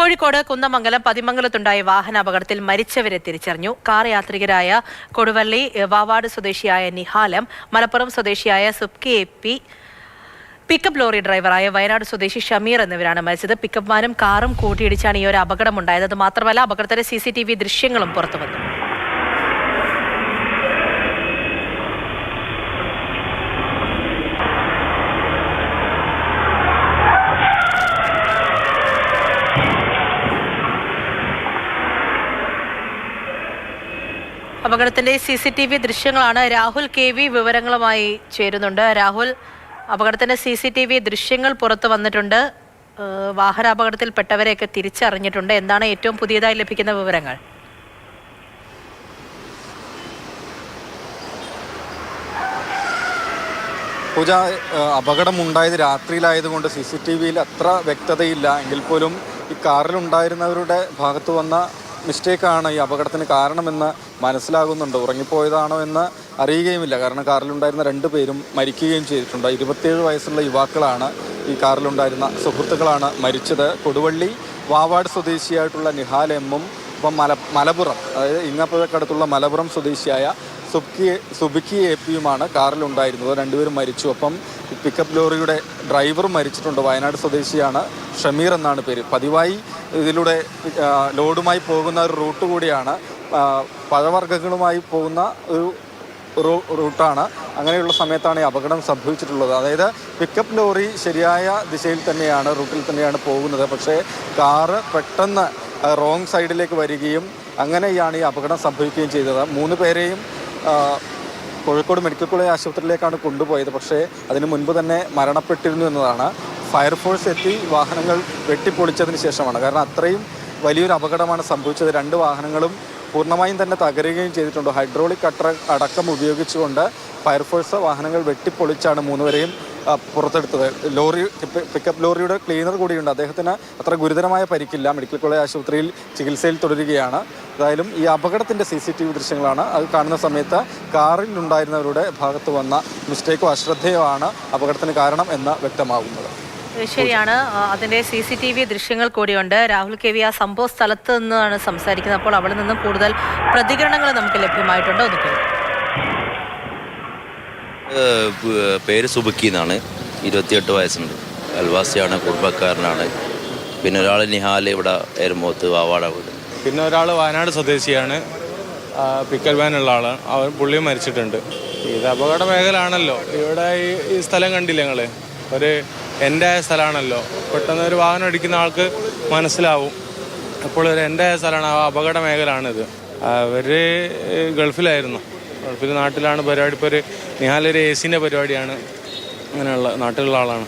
കോഴിക്കോട് കുന്നമംഗലം പതിമംഗലത്തുണ്ടായ വാഹനാപകടത്തിൽ മരിച്ചവരെ തിരിച്ചറിഞ്ഞു. കാർ യാത്രികരായ കൊടുവള്ളി വാവാട് സ്വദേശിയായ നിഹാലം, മലപ്പുറം സ്വദേശിയായ സുബ്കി എ.പി, പിക്കപ്പ് ലോറി ഡ്രൈവറായ വയനാട് സ്വദേശി ഷമീർ എന്നിവരാണ് മരിച്ചത്. പിക്കപ്പ് വാനും കാറും കൂട്ടിയിടിച്ചാണ് ഈ ഒരു അപകടമുണ്ടായത്. അത് മാത്രമല്ല, അപകടത്തിന്റെ CCTV ദൃശ്യങ്ങളും പുറത്തുവന്നു. അപകടത്തിന്റെ CCTV ദൃശ്യങ്ങളാണ്. രാഹുൽ KV വിവരങ്ങളുമായി ചേരുന്നുണ്ട്. രാഹുൽ, അപകടത്തിന്റെ CCTV ദൃശ്യങ്ങൾ പുറത്തു വന്നിട്ടുണ്ട്. വാഹനാപകടത്തിൽപ്പെട്ടവരെയൊക്കെ തിരിച്ചറിഞ്ഞിട്ടുണ്ട്. എന്താണ് ഏറ്റവും പുതിയതായി ലഭിക്കുന്ന വിവരങ്ങൾ? പൂജ, അപകടമുണ്ടായത് രാത്രിയിലായതുകൊണ്ട് CCTVയിൽ അത്ര വ്യക്തതയില്ല എങ്കിൽ പോലും ഈ കാറിലുണ്ടായിരുന്നവരുടെ ഭാഗത്ത് വന്ന മിസ്റ്റേക്കാണ് ഈ അപകടത്തിന് കാരണമെന്ന് മനസ്സിലാകുന്നുണ്ട്. ഉറങ്ങിപ്പോയതാണോ എന്ന് അറിയുകയുമില്ല. കാരണം കാറിലുണ്ടായിരുന്ന 2 പേരും മരിക്കുകയും ചെയ്തിട്ടുണ്ട്. 27 വയസ്സുള്ള യുവാക്കളാണ്, ഈ കാറിലുണ്ടായിരുന്ന സുഹൃത്തുക്കളാണ് മരിച്ചത്. കൊടുവള്ളി വാവാട് സ്വദേശിയായിട്ടുള്ള നിഹാൽ എമ്മും ഇപ്പം മലപ്പുറം, അതായത് ഇങ്ങപ്പുഴക്കടുത്തുള്ള മലപ്പുറം സ്വദേശിയായ സുബ്കി എ.പിയുമാണ് കാറിലുണ്ടായിരുന്നത്. 2 പേരും മരിച്ചു. ഒപ്പം പിക്കപ്പ് ലോറിയുടെ ഡ്രൈവറും മരിച്ചിട്ടുണ്ട്. വയനാട് സ്വദേശിയാണ്, ഷമീർ എന്നാണ് പേര്. പതിവായി ഇതിലൂടെ ലോഡുമായി പോകുന്ന ഒരു റൂട്ട് കൂടിയാണ്, പഴവർഗ്ഗങ്ങളുമായി പോകുന്ന ഒരു റൂട്ടാണ്. അങ്ങനെയുള്ള സമയത്താണ് ഈ അപകടം സംഭവിച്ചിട്ടുള്ളത്. അതായത് പിക്കപ്പ് ലോറി ശരിയായ ദിശയിൽ തന്നെയാണ്, റൂട്ടിൽ തന്നെയാണ് പോകുന്നത്. പക്ഷേ കാറ് പെട്ടെന്ന് റോങ് സൈഡിലേക്ക് വരികയും അങ്ങനെയാണ് ഈ അപകടം സംഭവിക്കുകയും ചെയ്തത്. 3 പേരെയും കോഴിക്കോട് മെഡിക്കൽ കോളേജ് ആശുപത്രിയിലേക്കാണ് കൊണ്ടുപോയത്. പക്ഷേ അതിന് മുൻപ് തന്നെ മരണപ്പെട്ടിരുന്നു എന്നതാണ്. ഫയർഫോഴ്സ് എത്തി വാഹനങ്ങൾ വെട്ടിപ്പൊളിച്ചതിന് ശേഷമാണ്. കാരണം അത്രയും വലിയൊരു അപകടമാണ് സംഭവിച്ചത്. 2 വാഹനങ്ങളും പൂർണ്ണമായും തന്നെ തകരുകയും ചെയ്തിട്ടുണ്ട്. ഹൈഡ്രോളിക് കട്ടർ അടക്കം ഉപയോഗിച്ചുകൊണ്ട് ഫയർഫോഴ്സ് വാഹനങ്ങൾ വെട്ടിപ്പൊളിച്ചാണ് 3 പേരെയും പുറത്തെടുത്തത്. പിക്കപ്പ് ലോറിയുടെ ക്ലീനർ കൂടിയുണ്ട്. അദ്ദേഹത്തിന് അത്ര ഗുരുതരമായ പരിക്കില്ല. മെഡിക്കൽ കോളേജ് ആശുപത്രിയിൽ ചികിത്സയിൽ തുടരുകയാണ്. ഏതായാലും ഈ അപകടത്തിൻ്റെ CCTV ദൃശ്യങ്ങളാണ്. അത് കാണുന്ന സമയത്ത് കാറിലുണ്ടായിരുന്നവരുടെ ഭാഗത്ത് വന്ന മിസ്റ്റേക്കോ അശ്രദ്ധയോ ആണ് അപകടത്തിന് കാരണം എന്ന് വ്യക്തമാകുന്നത്. ശരിയാണ്, അതിന്റെ CCTV ദൃശ്യങ്ങൾ കൂടിയുണ്ട്. രാഹുൽ KV ആ സംഭവ സ്ഥലത്ത് നിന്നാണ് സംസാരിക്കുന്നത്. അപ്പോൾ അവിടെ നിന്ന് കൂടുതൽ പ്രതികരണങ്ങൾ നമുക്ക് ലഭ്യമായിട്ടുണ്ട്. ഒന്ന് പേര് സുബ്കി എന്നാണ്, 28 വയസ്സുണ്ട്, അയൽവാസിയാണ്, കുടുംബക്കാരനാണ്. പിന്നെ ഒരാൾ നിഹാൽ, ഇവിടെ എരുമോത്ത് വാവാട വീട്. പിന്നെ ഒരാൾ വയനാട് സ്വദേശിയാണ്, പിക്കൽ വാനുള്ള ആളാണ്. അവൻ പുള്ളിയും മരിച്ചിട്ടുണ്ട്. ഇത് അപകട മേഖല ആണല്ലോ. ഇവിടെ ഈ സ്ഥലം കണ്ടില്ല നിങ്ങൾ, ഒരു എൻ്റെ ആയ സ്ഥലമാണല്ലോ. പെട്ടെന്ന് ഒരു വാഹനം ഇടിക്കുന്ന ആൾക്ക് മനസ്സിലാവും. അപ്പോൾ ഒരു എൻ്റെ ആയ സ്ഥലമാണ്, അപകട മേഖല ആണിത്. അവർ ഗൾഫിലായിരുന്നു, ഗൾഫിൽ നാട്ടിലാണ് പരിപാടി. ഇപ്പോൾ ഒരു നിഹാലൊരു AC പരിപാടിയാണ്, അങ്ങനെയുള്ള നാട്ടിലുള്ള ആളാണ്.